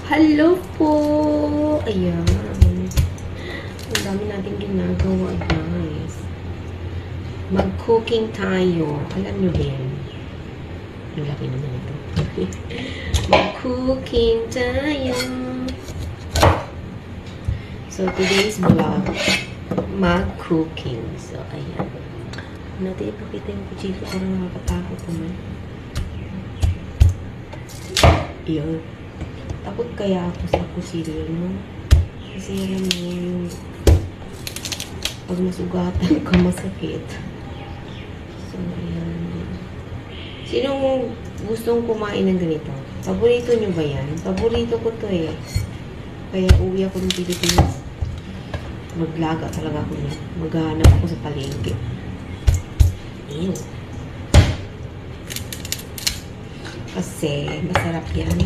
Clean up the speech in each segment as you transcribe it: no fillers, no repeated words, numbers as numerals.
Hello po! Ayan. Ang dami natin ginagawa, guys. Mag-cooking tayo. Alam nyo ba yan? Ang laki naman ito. Mag-cooking tayo. So, today's vlog, mag-cooking. So, ayan. Natin ipakita yung kuchito. Parang nakakatakot naman. Iyon. Takot kaya ako sa kusilyo, no? Kasi alam mo yung pag nasugatan ka, masakit. So, ayan. Sinong gustong kumain ng ganito? Paborito nyo ba yan? Paborito ko to eh. Kaya uwi ako ng Pilipinas. Maglaga talaga ako niya. Maghahanap ako sa palengke. Ew. Kasi masarap yan.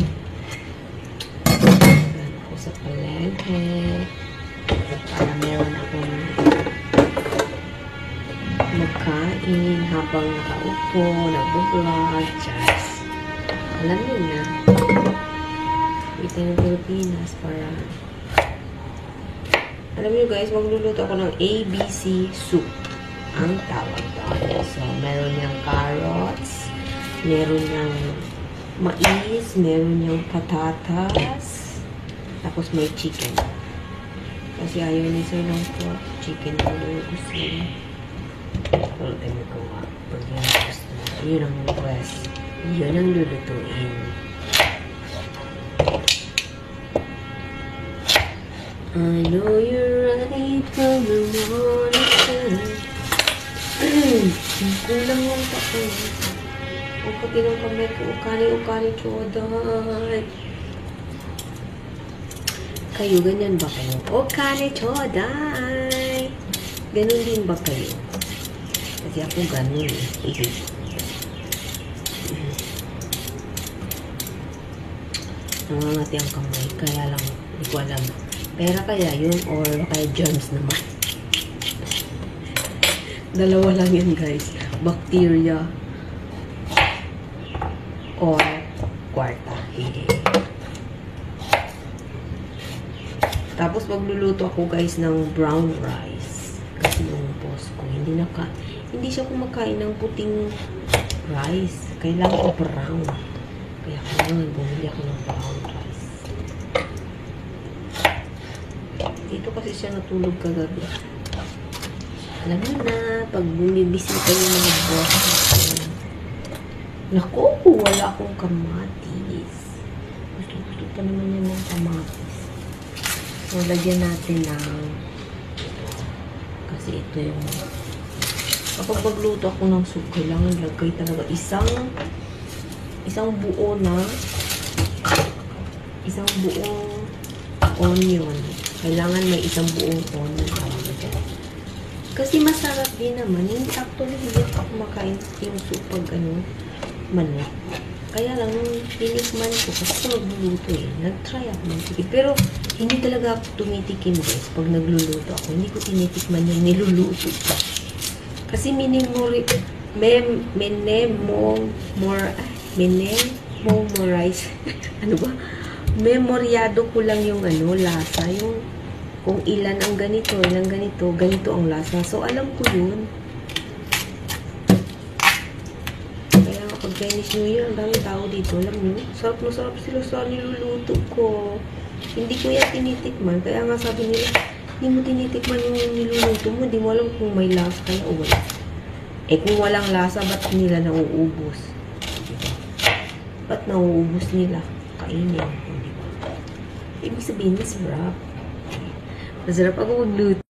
Sa palengke para meron akong magkain habang nakaupo, nagbo-vlog, just alam nyo na dito ng Pilipinas para alam nyo guys, magluluto ako ng ABC soup ang tawag doon. So, meron niyang carrots, meron niyang mais, meron niyang patatas, tapos may chicken. Kasi ayaw ni sir ng pork. Chicken na yung gusto niya. Pero tayo ko nga. Pag yun ang gusto niya. Yun ang request. Yun ang lulutuin. I know you're right from the morning. Kulang yung tako. O pati ng kamay ko. Ukani-ukani choday. Kayo, ganyan ba kayo? O, kane choday! Ganun din ba kayo? Kasi ako ganun eh. Nangangati ang kamay. Kaya lang, hindi ko alam. Pera kaya yun or kaya germs naman. Dalawa lang yun, guys. Bacteria or kwarta. Tapos magluluto ako guys ng brown rice. Kasi yung boss ko hindi siya kumakain ng puting rice. Kailangan ko brown. Kaya kailangan bumili ako ng brown rice. Dito kasi siya natulog kagabi. Alam mo na, pag bumibisita yung mga boss ko. Naku, wala akong kamatis. Gusto pa naman yan ng kamatis. So, lagyan natin ng kasi ito yung kapag magluto ako ng soup, kailangan lagay talaga isang buong onion. Kailangan may isang buong onion. Kasi masarap din naman. Hindi actually hindi ako kumakain yung soup pag manok. Kaya lang, tinikman ko kasi magluluto eh. Nag-try ako ng tikim. Pero, hindi talaga ako tumitikim guys. Pag nagluluto ako, hindi ko tinitikman yung niluluto ko. Kasi ano ba? Memoryado ko lang yung lasa. Yung kung ilan ang ganito, ganito ang lasa. So, alam ko yun. Pag Chinese New Year, ang daming tao dito. Alam nyo, sarap na sarap sila sa niluluto ko. Hindi ko yan tinitikman. Kaya nga sabi nila, hindi mo tinitikman yung niluluto mo. Hindi mo alam kung may lasa kaya o wala. Eh kung walang lasa, ba't nila nauubos? Diba? Ba't nauubos nila? Kainin. Diba? Ibig sabihin, masarap. Masarap ako magluto.